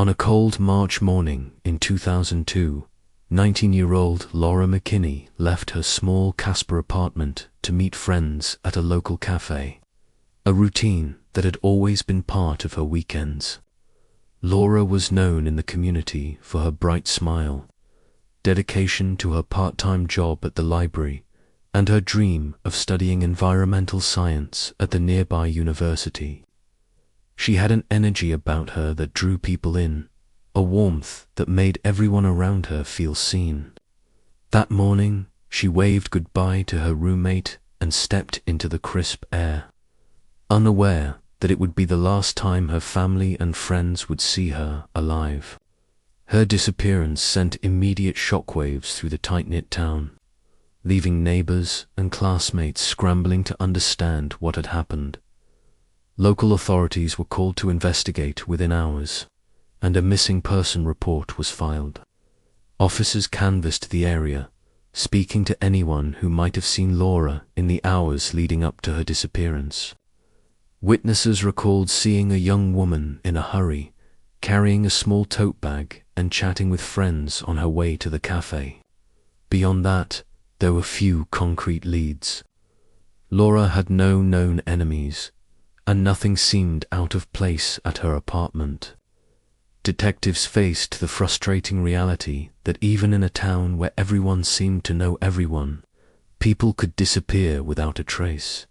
On a cold March morning in 2002, 19-year-old Laura McKinney left her small Casper apartment to meet friends at a local café, a routine that had always been part of her weekends. Laura was known in the community for her bright smile, dedication to her part-time job at the library, and her dream of studying environmental science at the nearby university. She had an energy about her that drew people in, a warmth that made everyone around her feel seen. That morning, she waved goodbye to her roommate and stepped into the crisp air, unaware that it would be the last time her family and friends would see her alive. Her disappearance sent immediate shockwaves through the tight-knit town, leaving neighbors and classmates scrambling to understand what had happened. Local authorities were called to investigate within hours, and a missing person report was filed. Officers canvassed the area, speaking to anyone who might have seen Laura in the hours leading up to her disappearance. Witnesses recalled seeing a young woman in a hurry, carrying a small tote bag and chatting with friends on her way to the cafe. Beyond that, there were few concrete leads. Laura had no known enemies, and nothing seemed out of place at her apartment. Detectives faced the frustrating reality that even in a town where everyone seemed to know everyone, people could disappear without a trace.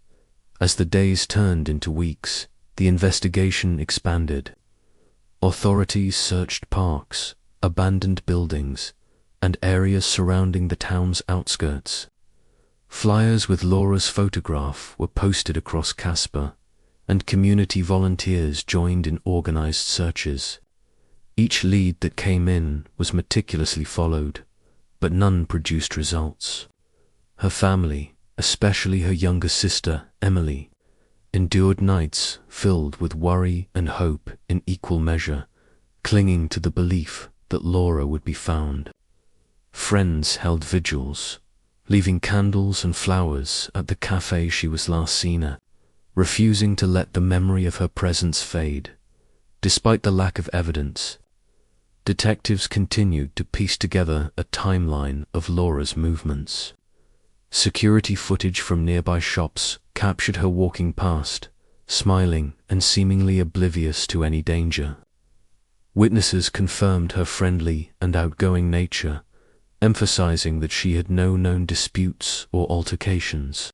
As the days turned into weeks, the investigation expanded. Authorities searched parks, abandoned buildings, and areas surrounding the town's outskirts. Flyers with Laura's photograph were posted across Casper, and community volunteers joined in organized searches. Each lead that came in was meticulously followed, but none produced results. Her family, especially her younger sister, Emily, endured nights filled with worry and hope in equal measure, clinging to the belief that Laura would be found. Friends held vigils, leaving candles and flowers at the cafe she was last seen at, refusing to let the memory of her presence fade. Despite the lack of evidence, detectives continued to piece together a timeline of Laura's movements. Security footage from nearby shops captured her walking past, smiling and seemingly oblivious to any danger. Witnesses confirmed her friendly and outgoing nature, emphasizing that she had no known disputes or altercations.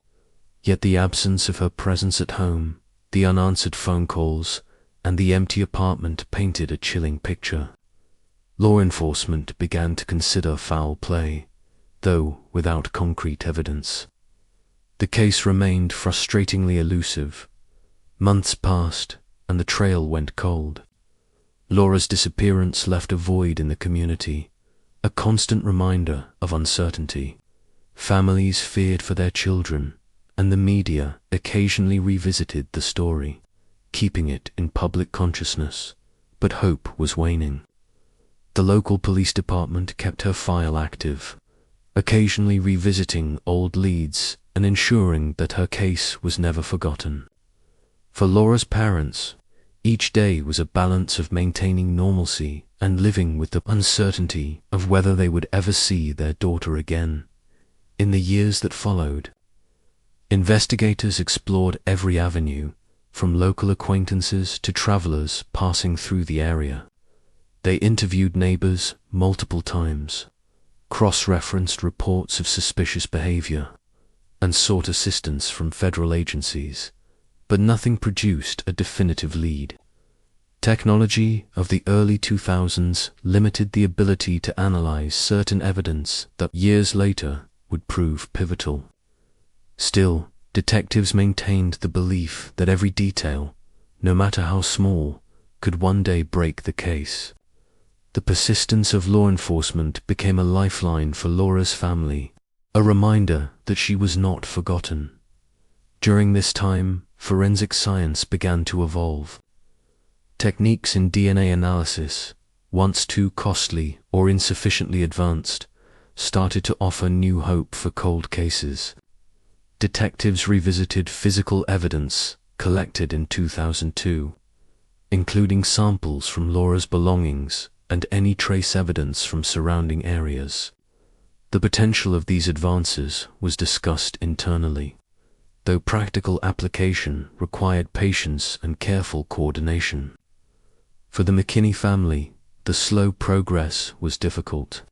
Yet the absence of her presence at home, the unanswered phone calls, and the empty apartment painted a chilling picture. Law enforcement began to consider foul play, though without concrete evidence. The case remained frustratingly elusive. Months passed, and the trail went cold. Laura's disappearance left a void in the community, a constant reminder of uncertainty. Families feared for their children, and the media occasionally revisited the story, keeping it in public consciousness, but hope was waning. The local police department kept her file active, occasionally revisiting old leads and ensuring that her case was never forgotten. For Laura's parents, each day was a balance of maintaining normalcy and living with the uncertainty of whether they would ever see their daughter again. In the years that followed, investigators explored every avenue, from local acquaintances to travelers passing through the area. They interviewed neighbors multiple times, cross-referenced reports of suspicious behavior, and sought assistance from federal agencies, but nothing produced a definitive lead. Technology of the early 2000s limited the ability to analyze certain evidence that years later would prove pivotal. Still, detectives maintained the belief that every detail, no matter how small, could one day break the case. The persistence of law enforcement became a lifeline for Laura's family, a reminder that she was not forgotten. During this time, forensic science began to evolve. Techniques in DNA analysis, once too costly or insufficiently advanced, started to offer new hope for cold cases. Detectives revisited physical evidence collected in 2002, including samples from Laura's belongings and any trace evidence from surrounding areas. The potential of these advances was discussed internally, though practical application required patience and careful coordination. For the McKinney family, the slow progress was difficult,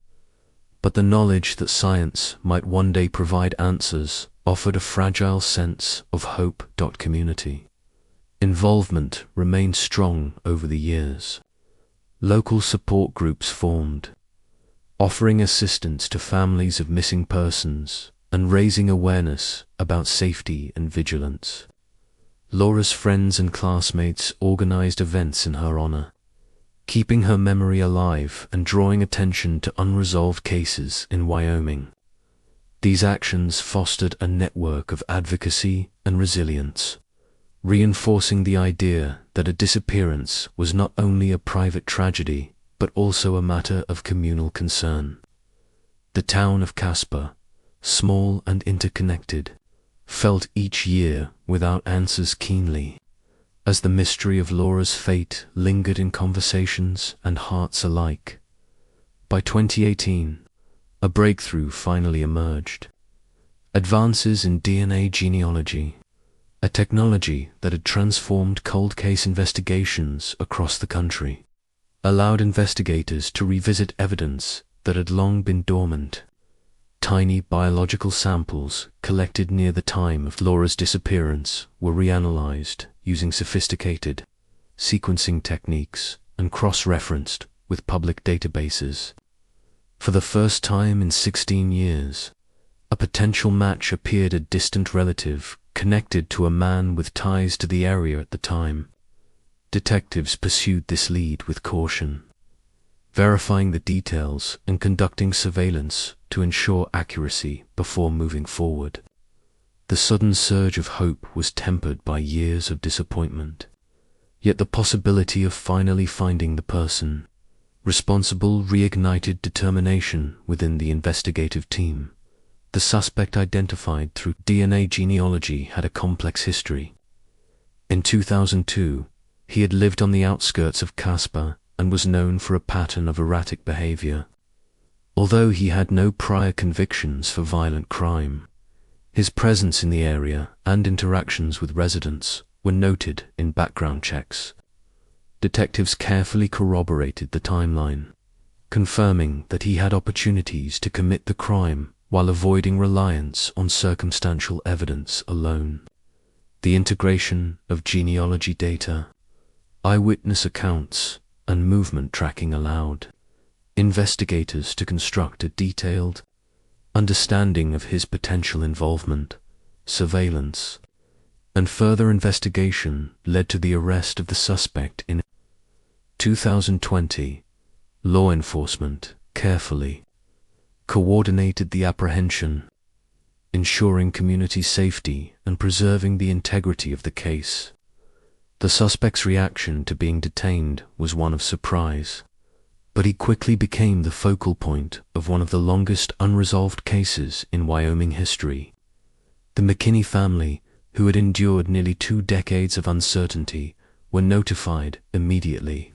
but the knowledge that science might one day provide answers offered a fragile sense of hope. Community involvement remained strong over the years. Local support groups formed, offering assistance to families of missing persons and raising awareness about safety and vigilance. Laura's friends and classmates organized events in her honor, keeping her memory alive and drawing attention to unresolved cases in Wyoming. These actions fostered a network of advocacy and resilience, reinforcing the idea that a disappearance was not only a private tragedy, but also a matter of communal concern. The town of Casper, small and interconnected, felt each year without answers keenly, as the mystery of Laura's fate lingered in conversations and hearts alike. By 2018, a breakthrough finally emerged. Advances in DNA genealogy, a technology that had transformed cold case investigations across the country, allowed investigators to revisit evidence that had long been dormant. Tiny biological samples collected near the time of Laura's disappearance were reanalyzed using sophisticated sequencing techniques and cross-referenced with public databases. For the first time in 16 years, a potential match appeared: a distant relative connected to a man with ties to the area at the time. Detectives pursued this lead with caution, verifying the details and conducting surveillance to ensure accuracy before moving forward. The sudden surge of hope was tempered by years of disappointment, yet the possibility of finally finding the person responsible reignited determination within the investigative team. The suspect, identified through DNA genealogy, had a complex history. In 2002, he had lived on the outskirts of Casper and was known for a pattern of erratic behavior. Although he had no prior convictions for violent crime, his presence in the area and interactions with residents were noted in background checks. Detectives carefully corroborated the timeline, confirming that he had opportunities to commit the crime while avoiding reliance on circumstantial evidence alone. The integration of genealogy data, eyewitness accounts, and movement tracking allowed investigators to construct a detailed understanding of his potential involvement. Surveillance and further investigation led to the arrest of the suspect in 2020. Law enforcement carefully coordinated the apprehension, ensuring community safety and preserving the integrity of the case. The suspect's reaction to being detained was one of surprise, but he quickly became the focal point of one of the longest unresolved cases in Wyoming history. The McKinney family, who had endured nearly 2 decades of uncertainty, were notified immediately.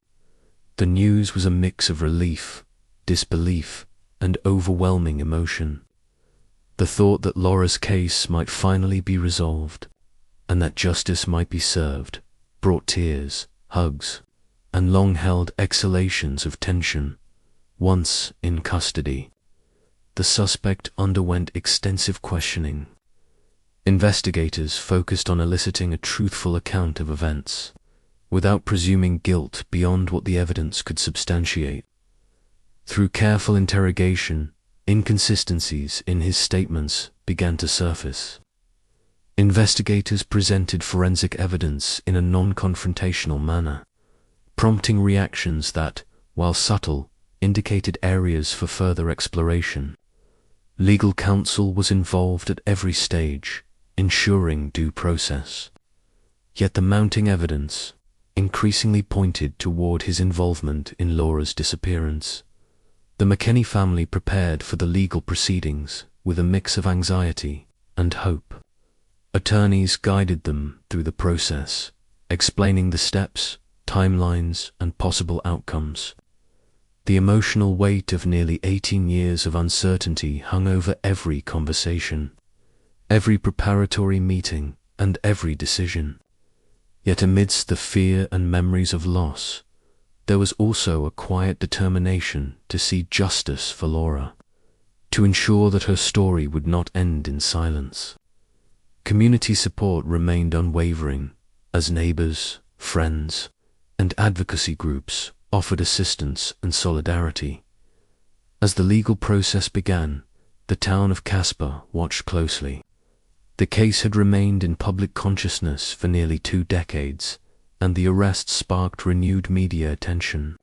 The news was a mix of relief, disbelief, and overwhelming emotion. The thought that Laura's case might finally be resolved, and that justice might be served, brought tears, hugs, and long-held exhalations of tension. Once in custody, the suspect underwent extensive questioning. Investigators focused on eliciting a truthful account of events, without presuming guilt beyond what the evidence could substantiate. Through careful interrogation, inconsistencies in his statements began to surface. Investigators presented forensic evidence in a non-confrontational manner, prompting reactions that, while subtle, indicated areas for further exploration. Legal counsel was involved at every stage, ensuring due process. Yet the mounting evidence increasingly pointed toward his involvement in Laura's disappearance. The McKinney family prepared for the legal proceedings with a mix of anxiety and hope. Attorneys guided them through the process, explaining the steps, timelines, and possible outcomes. The emotional weight of nearly 18 years of uncertainty hung over every conversation, every preparatory meeting, and every decision. Yet amidst the fear and memories of loss, there was also a quiet determination to see justice for Laura, to ensure that her story would not end in silence. Community support remained unwavering, as neighbors, friends, and advocacy groups offered assistance and solidarity. As the legal process began, the town of Casper watched closely. The case had remained in public consciousness for nearly 2 decades, and the arrest sparked renewed media attention.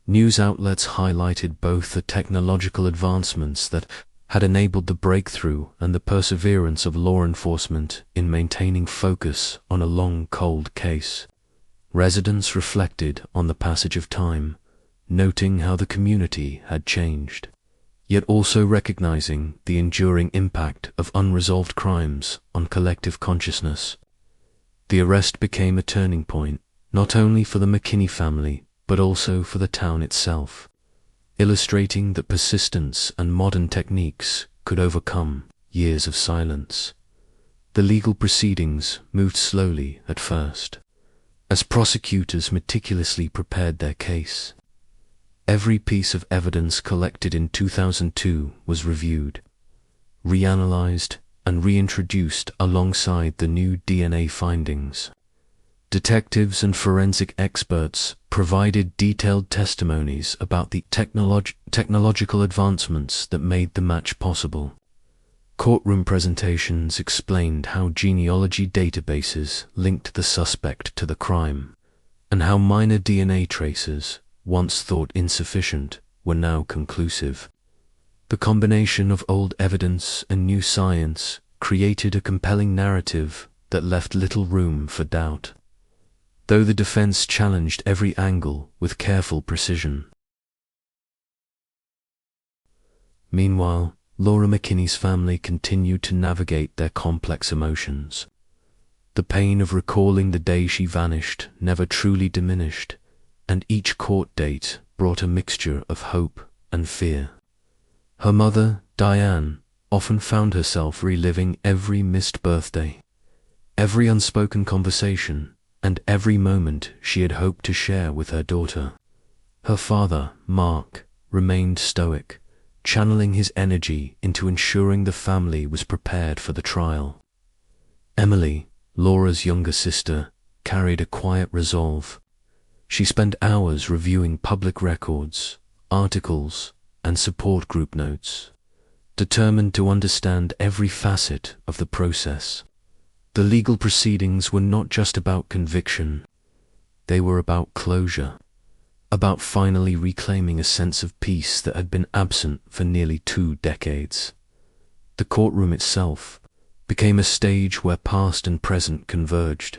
News outlets highlighted both the technological advancements that had enabled the breakthrough and the perseverance of law enforcement in maintaining focus on a long, cold case. Residents reflected on the passage of time, noting how the community had changed, yet also recognizing the enduring impact of unresolved crimes on collective consciousness. The arrest became a turning point, not only for the McKinney family, but also for the town itself, illustrating that persistence and modern techniques could overcome years of silence. The legal proceedings moved slowly at first, as prosecutors meticulously prepared their case. Every piece of evidence collected in 2002 was reviewed, reanalyzed, and reintroduced alongside the new DNA findings. Detectives and forensic experts provided detailed testimonies about the technological advancements that made the match possible. Courtroom presentations explained how genealogy databases linked the suspect to the crime, and how minor DNA traces, once thought insufficient, were now conclusive. The combination of old evidence and new science created a compelling narrative that left little room for doubt, though the defense challenged every angle with careful precision. Meanwhile, Laura McKinney's family continued to navigate their complex emotions. The pain of recalling the day she vanished never truly diminished, and each court date brought a mixture of hope and fear. Her mother, Diane, often found herself reliving every missed birthday, every unspoken conversation, and every moment she had hoped to share with her daughter. Her father, Mark, remained stoic, channeling his energy into ensuring the family was prepared for the trial. Emily, Laura's younger sister, carried a quiet resolve. She spent hours reviewing public records, articles, and support group notes, determined to understand every facet of the process. The legal proceedings were not just about conviction, they were about closure, about finally reclaiming a sense of peace that had been absent for nearly 2 decades. The courtroom itself became a stage where past and present converged.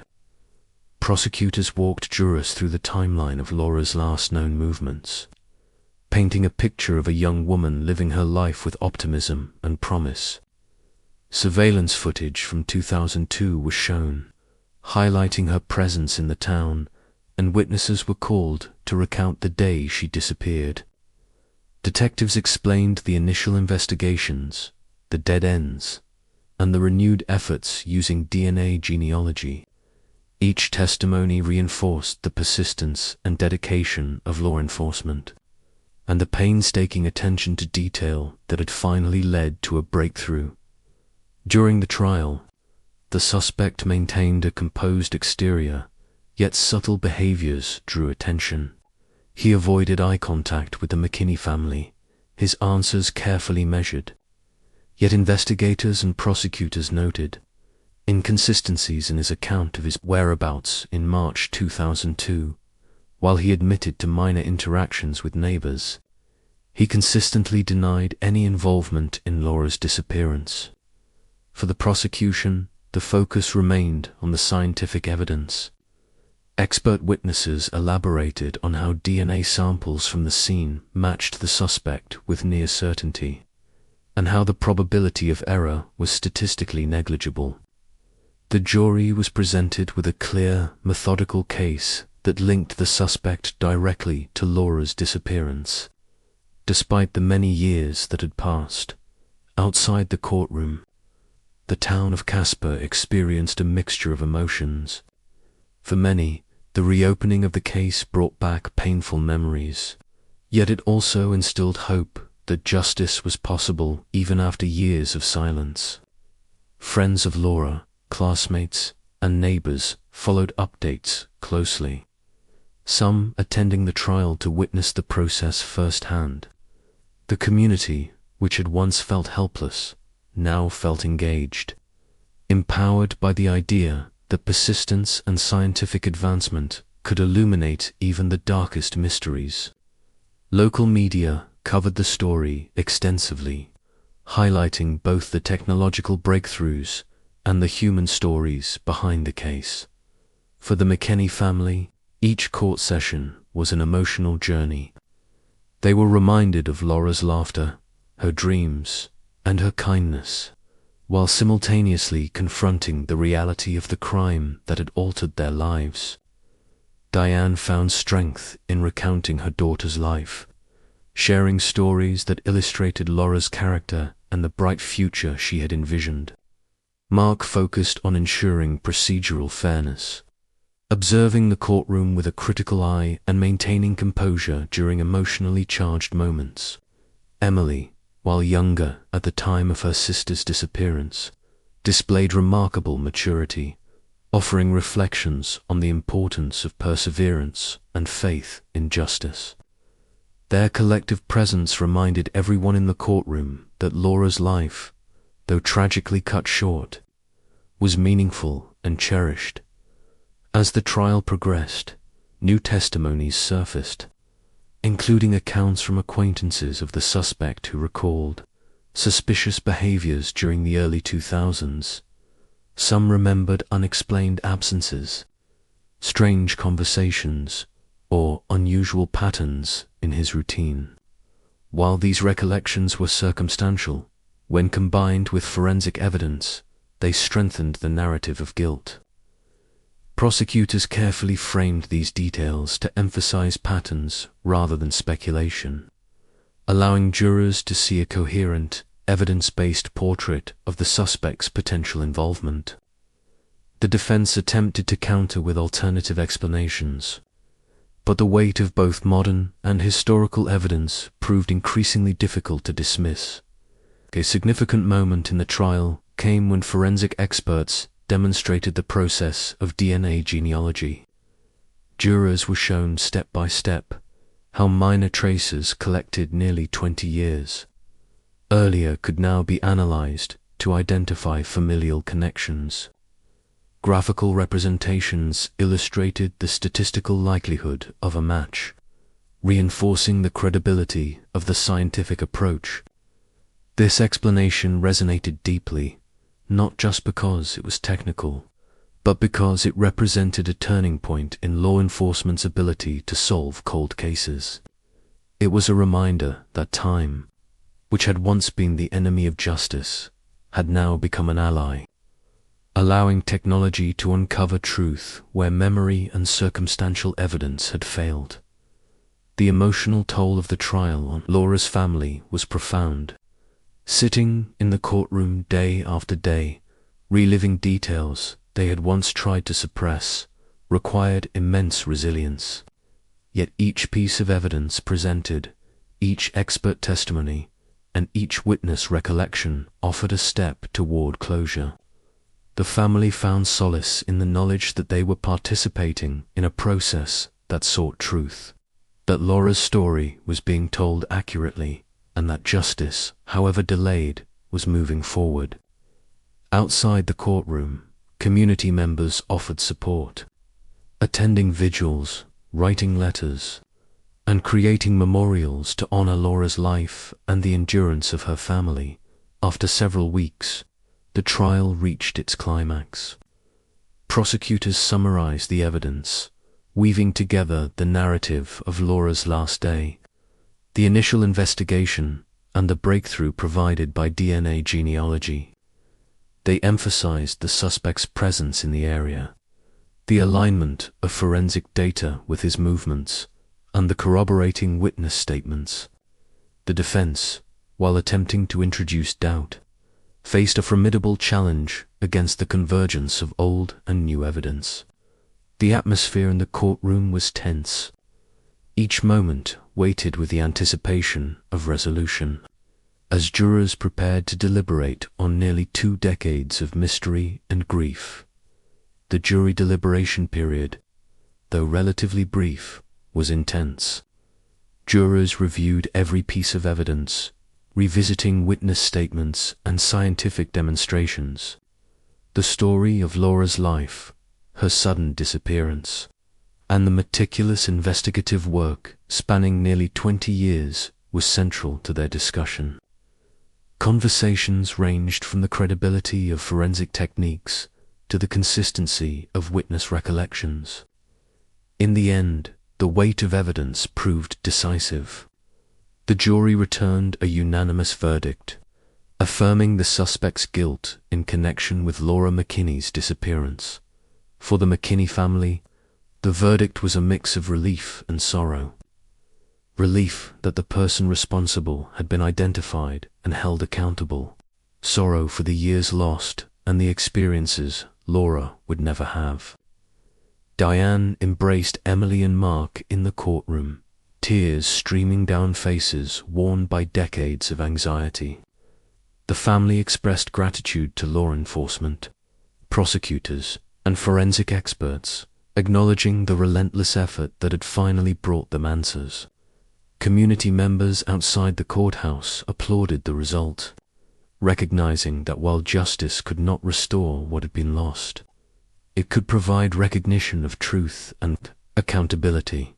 Prosecutors walked jurors through the timeline of Laura's last known movements, painting a picture of a young woman living her life with optimism and promise. Surveillance footage from 2002 was shown, highlighting her presence in the town, and witnesses were called to recount the day she disappeared. Detectives explained the initial investigations, the dead ends, and the renewed efforts using DNA genealogy. Each testimony reinforced the persistence and dedication of law enforcement, and the painstaking attention to detail that had finally led to a breakthrough. During the trial, the suspect maintained a composed exterior, yet subtle behaviors drew attention. He avoided eye contact with the McKinney family, his answers carefully measured. Yet investigators and prosecutors noted inconsistencies in his account of his whereabouts in March 2002. While he admitted to minor interactions with neighbors, he consistently denied any involvement in Laura's disappearance. For the prosecution, the focus remained on the scientific evidence. Expert witnesses elaborated on how DNA samples from the scene matched the suspect with near certainty, and how the probability of error was statistically negligible. The jury was presented with a clear, methodical case that linked the suspect directly to Laura's disappearance. Despite the many years that had passed, outside the courtroom, the town of Casper experienced a mixture of emotions. For many, the reopening of the case brought back painful memories, yet it also instilled hope that justice was possible even after years of silence. Friends of Laura, classmates, and neighbors followed updates closely, some attending the trial to witness the process firsthand. The community, which had once felt helpless, now felt engaged, empowered by the idea that persistence and scientific advancement could illuminate even the darkest mysteries. Local media covered the story extensively, highlighting both the technological breakthroughs and the human stories behind the case. For the McKinney family, each court session was an emotional journey. They were reminded of Laura's laughter, her dreams, and her kindness, while simultaneously confronting the reality of the crime that had altered their lives. Diane found strength in recounting her daughter's life, sharing stories that illustrated Laura's character and the bright future she had envisioned. Mark focused on ensuring procedural fairness, observing the courtroom with a critical eye and maintaining composure during emotionally charged moments. Emily, while younger at the time of her sister's disappearance, displayed remarkable maturity, offering reflections on the importance of perseverance and faith in justice. Their collective presence reminded everyone in the courtroom that Laura's life, though tragically cut short, was meaningful and cherished. As the trial progressed, new testimonies surfaced, including accounts from acquaintances of the suspect who recalled suspicious behaviors during the early 2000s. Some remembered unexplained absences, strange conversations, or unusual patterns in his routine. While these recollections were circumstantial, when combined with forensic evidence, they strengthened the narrative of guilt. Prosecutors carefully framed these details to emphasize patterns rather than speculation, allowing jurors to see a coherent, evidence-based portrait of the suspect's potential involvement. The defense attempted to counter with alternative explanations, but the weight of both modern and historical evidence proved increasingly difficult to dismiss. A significant moment in the trial came when forensic experts demonstrated the process of DNA genealogy. Jurors were shown step by step how minor traces collected nearly 20 years earlier could now be analyzed to identify familial connections. Graphical representations illustrated the statistical likelihood of a match, reinforcing the credibility of the scientific approach. This explanation resonated deeply, not just because it was technical, but because it represented a turning point in law enforcement's ability to solve cold cases. It was a reminder that time, which had once been the enemy of justice, had now become an ally, allowing technology to uncover truth where memory and circumstantial evidence had failed. The emotional toll of the trial on Laura's family was profound. Sitting in the courtroom day after day, reliving details they had once tried to suppress, required immense resilience. Yet each piece of evidence presented, each expert testimony, and each witness recollection offered a step toward closure. The family found solace in the knowledge that they were participating in a process that sought truth, that Laura's story was being told accurately, and that justice, however delayed, was moving forward. Outside the courtroom, community members offered support, attending vigils, writing letters, and creating memorials to honor Laura's life and the endurance of her family. After several weeks, the trial reached its climax. Prosecutors summarized the evidence, weaving together the narrative of Laura's last day, the initial investigation, and the breakthrough provided by DNA genealogy. They emphasized the suspect's presence in the area, The alignment of forensic data with his movements, and the corroborating witness statements. The defense, while attempting to introduce doubt, faced a formidable challenge against the convergence of old and new evidence. The atmosphere in the courtroom was tense. Each moment waited with the anticipation of resolution, as jurors prepared to deliberate on nearly 2 decades of mystery and grief. The jury deliberation period, though relatively brief, was intense. Jurors reviewed every piece of evidence, revisiting witness statements and scientific demonstrations. The story of Laura's life, her sudden disappearance, and the meticulous investigative work spanning nearly 20 years was central to their discussion. Conversations ranged from the credibility of forensic techniques to the consistency of witness recollections. In the end, the weight of evidence proved decisive. The jury returned a unanimous verdict, affirming the suspect's guilt in connection with Laura McKinney's disappearance. For the McKinney family, the verdict was a mix of relief and sorrow. Relief that the person responsible had been identified and held accountable. Sorrow for the years lost and the experiences Laura would never have. Diane embraced Emily and Mark in the courtroom, tears streaming down faces worn by decades of anxiety. The family expressed gratitude to law enforcement, prosecutors, and forensic experts, acknowledging the relentless effort that had finally brought them answers. Community members outside the courthouse applauded the result, recognizing that while justice could not restore what had been lost, it could provide recognition of truth and accountability.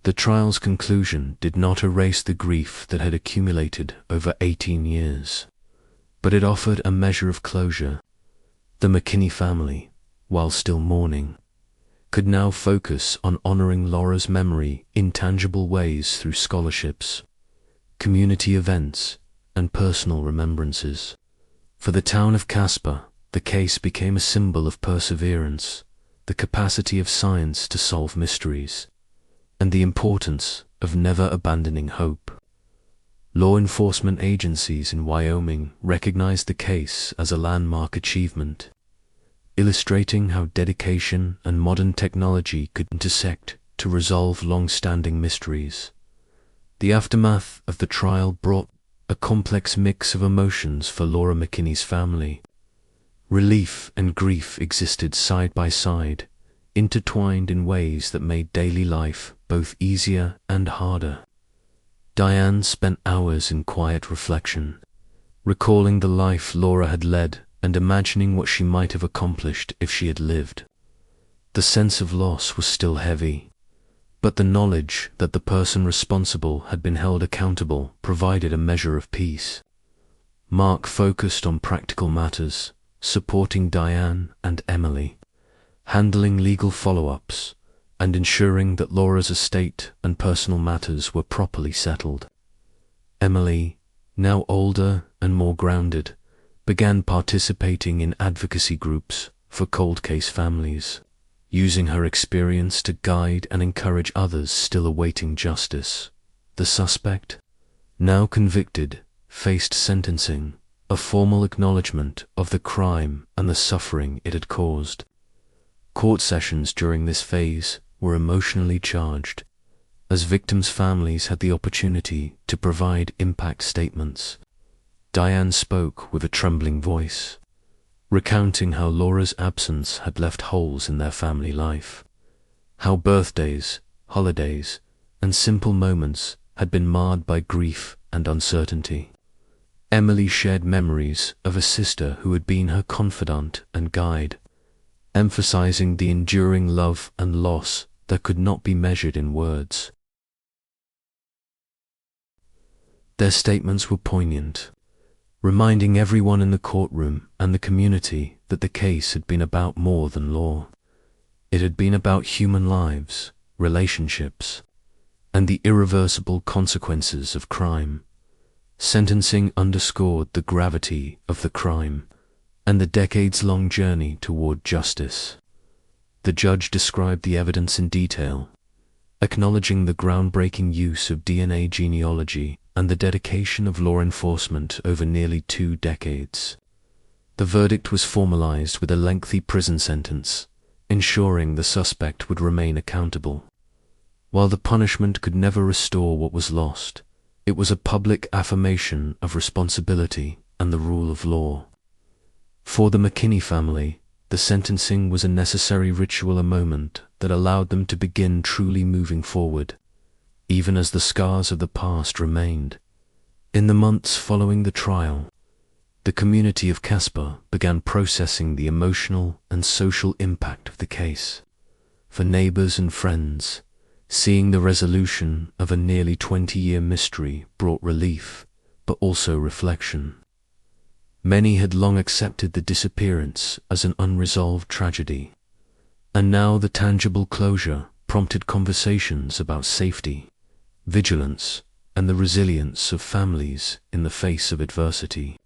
The trial's conclusion did not erase the grief that had accumulated over 18 years, but it offered a measure of closure. The McKinney family, while still mourning, could now focus on honoring Laura's memory in tangible ways through scholarships, community events, and personal remembrances. For the town of Casper, the case became a symbol of perseverance, the capacity of science to solve mysteries, and the importance of never abandoning hope. Law enforcement agencies in Wyoming recognized the case as a landmark achievement, illustrating how dedication and modern technology could intersect to resolve long-standing mysteries. The aftermath of the trial brought a complex mix of emotions for Laura McKinney's family. Relief and grief existed side by side, intertwined in ways that made daily life both easier and harder. Diane spent hours in quiet reflection, recalling the life Laura had led and imagining what she might have accomplished if she had lived. The sense of loss was still heavy, but the knowledge that the person responsible had been held accountable provided a measure of peace. Mark focused on practical matters, supporting Diane and Emily, handling legal follow-ups, and ensuring that Laura's estate and personal matters were properly settled. Emily, now older and more grounded, began participating in advocacy groups for cold case families, using her experience to guide and encourage others still awaiting justice. The suspect, now convicted, faced sentencing, a formal acknowledgement of the crime and the suffering it had caused. Court sessions during this phase were emotionally charged, as victims' families had the opportunity to provide impact statements. Diane spoke with a trembling voice, recounting how Laura's absence had left holes in their family life, how birthdays, holidays, and simple moments had been marred by grief and uncertainty. Emily shared memories of a sister who had been her confidant and guide, emphasizing the enduring love and loss that could not be measured in words. Their statements were poignant, reminding everyone in the courtroom and the community that the case had been about more than law. It had been about human lives, relationships, and the irreversible consequences of crime. Sentencing underscored the gravity of the crime and the decades-long journey toward justice. The judge described the evidence in detail, acknowledging the groundbreaking use of DNA genealogy and the dedication of law enforcement over nearly 2 decades. The verdict was formalized with a lengthy prison sentence, ensuring the suspect would remain accountable. While the punishment could never restore what was lost, it was a public affirmation of responsibility and the rule of law. For the McKinney family, the sentencing was a necessary ritual, a moment that allowed them to begin truly moving forward, even as the scars of the past remained. In the months following the trial, the community of Casper began processing the emotional and social impact of the case. For neighbors and friends, seeing the resolution of a nearly 20-year mystery brought relief, but also reflection. Many had long accepted the disappearance as an unresolved tragedy, and now the tangible closure prompted conversations about safety, vigilance, and the resilience of families in the face of adversity.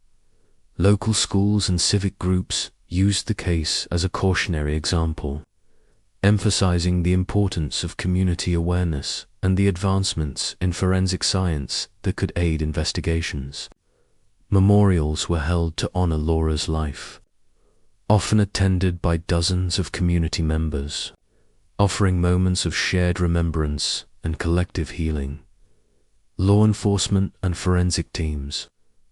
Local schools and civic groups used the case as a cautionary example, emphasizing the importance of community awareness and the advancements in forensic science that could aid investigations. Memorials were held to honor Laura's life, often attended by dozens of community members, offering moments of shared remembrance and collective healing. Law enforcement and forensic teams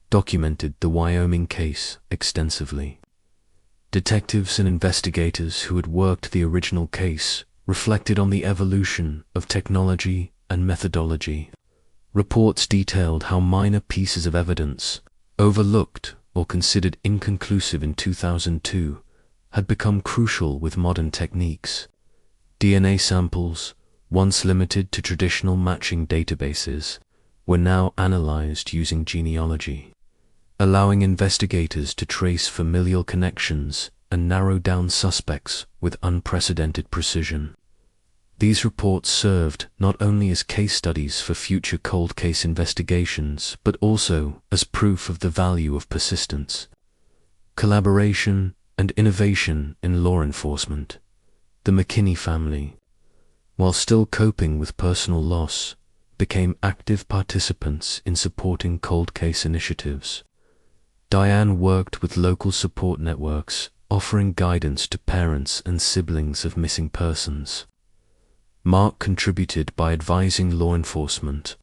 documented the Wyoming case extensively. Detectives and investigators who had worked the original case reflected on the evolution of technology and methodology. Reports detailed how minor pieces of evidence, overlooked or considered inconclusive in 2002, had become crucial with modern techniques. DNA samples, once limited to traditional matching databases, were now analyzed using genealogy, allowing investigators to trace familial connections and narrow down suspects with unprecedented precision. These reports served not only as case studies for future cold case investigations, but also as proof of the value of persistence, collaboration, and innovation in law enforcement. The McKinney family, while still coping with personal loss, became active participants in supporting cold case initiatives. Diane worked with local support networks, offering guidance to parents and siblings of missing persons. Mark contributed by advising law enforcement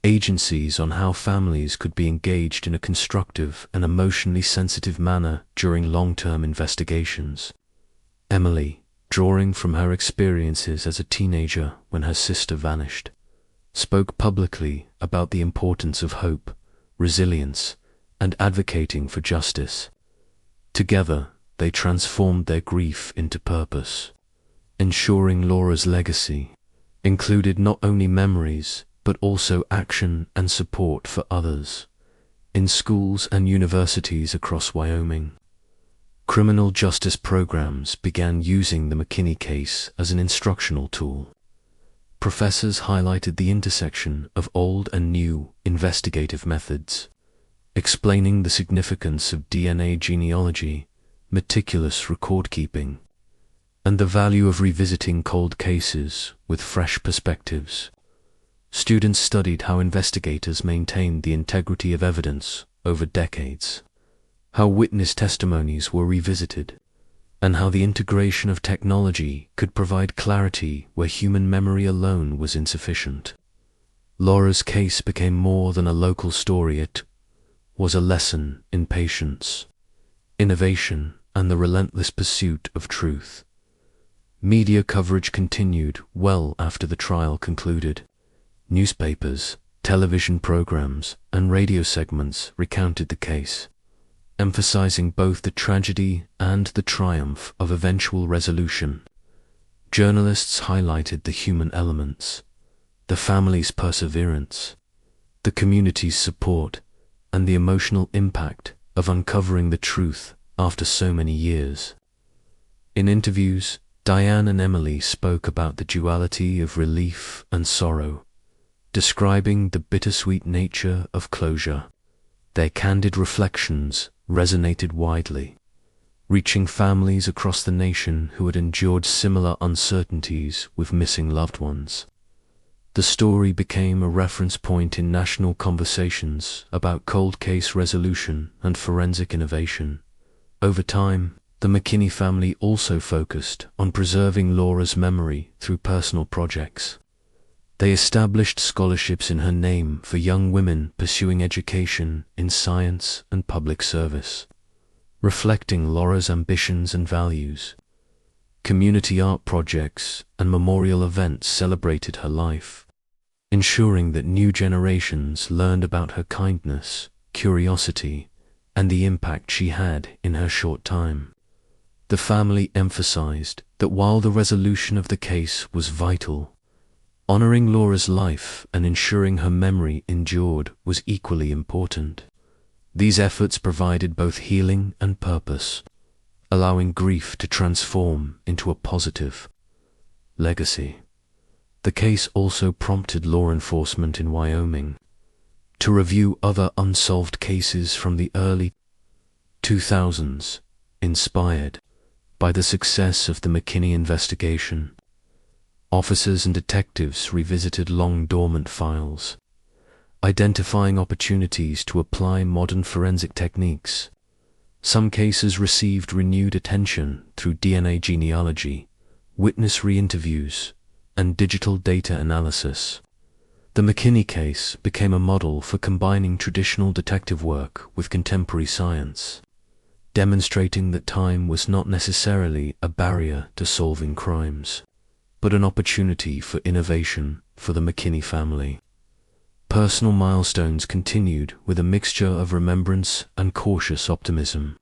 agencies on how families could be engaged in a constructive and emotionally sensitive manner during long-term investigations. Emily, drawing from her experiences as a teenager when her sister vanished, spoke publicly about the importance of hope, resilience, and advocating for justice. Together, they transformed their grief into purpose, ensuring Laura's legacy included not only memories, but also action and support for others. In schools and universities across Wyoming, criminal justice programs began using the McKinney case as an instructional tool. Professors highlighted the intersection of old and new investigative methods, explaining the significance of DNA genealogy, meticulous record-keeping, and the value of revisiting cold cases with fresh perspectives. Students studied how investigators maintained the integrity of evidence over decades, how witness testimonies were revisited, and how the integration of technology could provide clarity where human memory alone was insufficient. Laura's case became more than a local story. It was a lesson in patience, innovation, and the relentless pursuit of truth. Media coverage continued well after the trial concluded. Newspapers, television programs, and radio segments recounted the case, emphasizing both the tragedy and the triumph of eventual resolution. Journalists highlighted the human elements, the family's perseverance, the community's support, and the emotional impact of uncovering the truth after so many years. In interviews, Diane and Emily spoke about the duality of relief and sorrow, describing the bittersweet nature of closure. Their candid reflections resonated widely, reaching families across the nation who had endured similar uncertainties with missing loved ones. The story became a reference point in national conversations about cold case resolution and forensic innovation. Over time, the McKinney family also focused on preserving Laura's memory through personal projects. They established scholarships in her name for young women pursuing education in science and public service, reflecting Laura's ambitions and values. Community art projects and memorial events celebrated her life, ensuring that new generations learned about her kindness, curiosity, and the impact she had in her short time. The family emphasized that while the resolution of the case was vital, honoring Laura's life and ensuring her memory endured was equally important. These efforts provided both healing and purpose, allowing grief to transform into a positive legacy. The case also prompted law enforcement in Wyoming to review other unsolved cases from the early 2000s, inspired by the success of the McKinney investigation. Officers and detectives revisited long-dormant files, identifying opportunities to apply modern forensic techniques. Some cases received renewed attention through DNA genealogy, witness re-interviews, and digital data analysis. The McKinney case became a model for combining traditional detective work with contemporary science, demonstrating that time was not necessarily a barrier to solving crimes, but an opportunity for innovation for the McKinney family. Personal milestones continued with a mixture of remembrance and cautious optimism.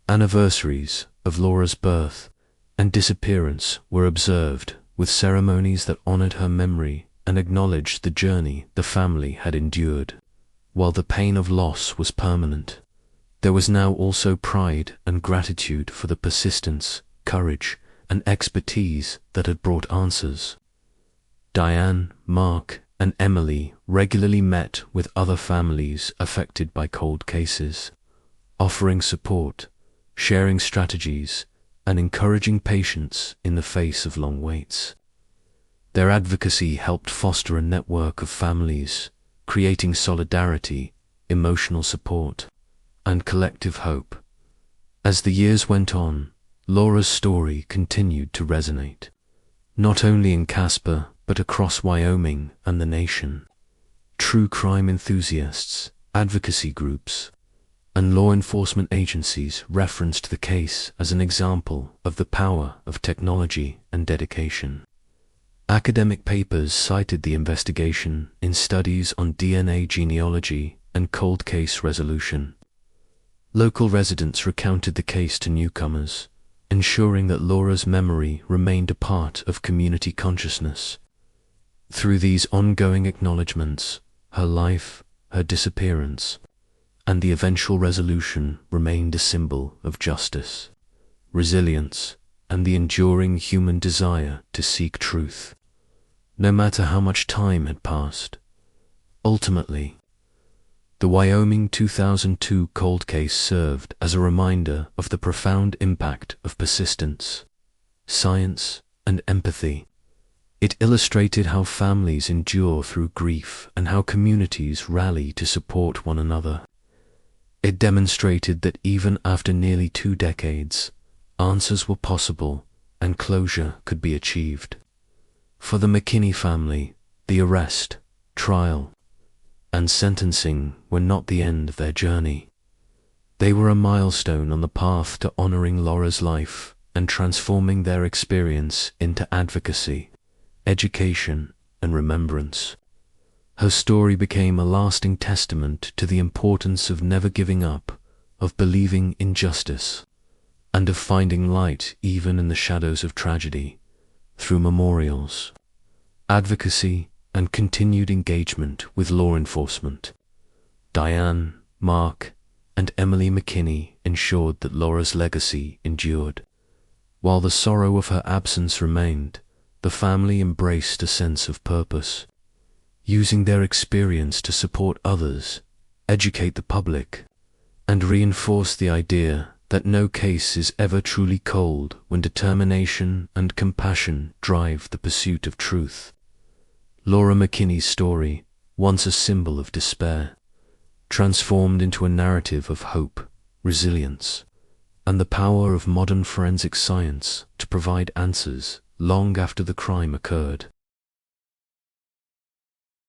Anniversaries of Laura's birth and disappearance were observed, with ceremonies that honored her memory and acknowledged the journey the family had endured. While the pain of loss was permanent, there was now also pride and gratitude for the persistence, courage, and expertise that had brought answers. Diane, Mark, and Emily regularly met with other families affected by cold cases, offering support, sharing strategies, and encouraging patience in the face of long waits. Their advocacy helped foster a network of families, creating solidarity, emotional support, and collective hope. As the years went on, Laura's story continued to resonate, not only in Casper but across Wyoming and the nation. True crime enthusiasts, advocacy groups, and law enforcement agencies referenced the case as an example of the power of technology and dedication. Academic papers cited the investigation in studies on DNA genealogy and cold case resolution. Local residents recounted the case to newcomers, ensuring that Laura's memory remained a part of community consciousness. Through these ongoing acknowledgments, her life, her disappearance, and the eventual resolution remained a symbol of justice, resilience, and the enduring human desire to seek truth, no matter how much time had passed. Ultimately, the Wyoming 2002 cold case served as a reminder of the profound impact of persistence, science, and empathy. It illustrated how families endure through grief and how communities rally to support one another. It demonstrated that even after nearly 2 decades, answers were possible and closure could be achieved. For the McKinney family, the arrest, trial, and sentencing were not the end of their journey. They were a milestone on the path to honoring Laura's life and transforming their experience into advocacy, education, and remembrance. Her story became a lasting testament to the importance of never giving up, of believing in justice, and of finding light even in the shadows of tragedy. Through memorials, advocacy, and continued engagement with law enforcement, Diane, Mark, and Emily McKinney ensured that Laura's legacy endured. While the sorrow of her absence remained, the family embraced a sense of purpose, using their experience to support others, educate the public, and reinforce the idea that no case is ever truly cold when determination and compassion drive the pursuit of truth. Laura McKinney's story, once a symbol of despair, transformed into a narrative of hope, resilience, and the power of modern forensic science to provide answers long after the crime occurred.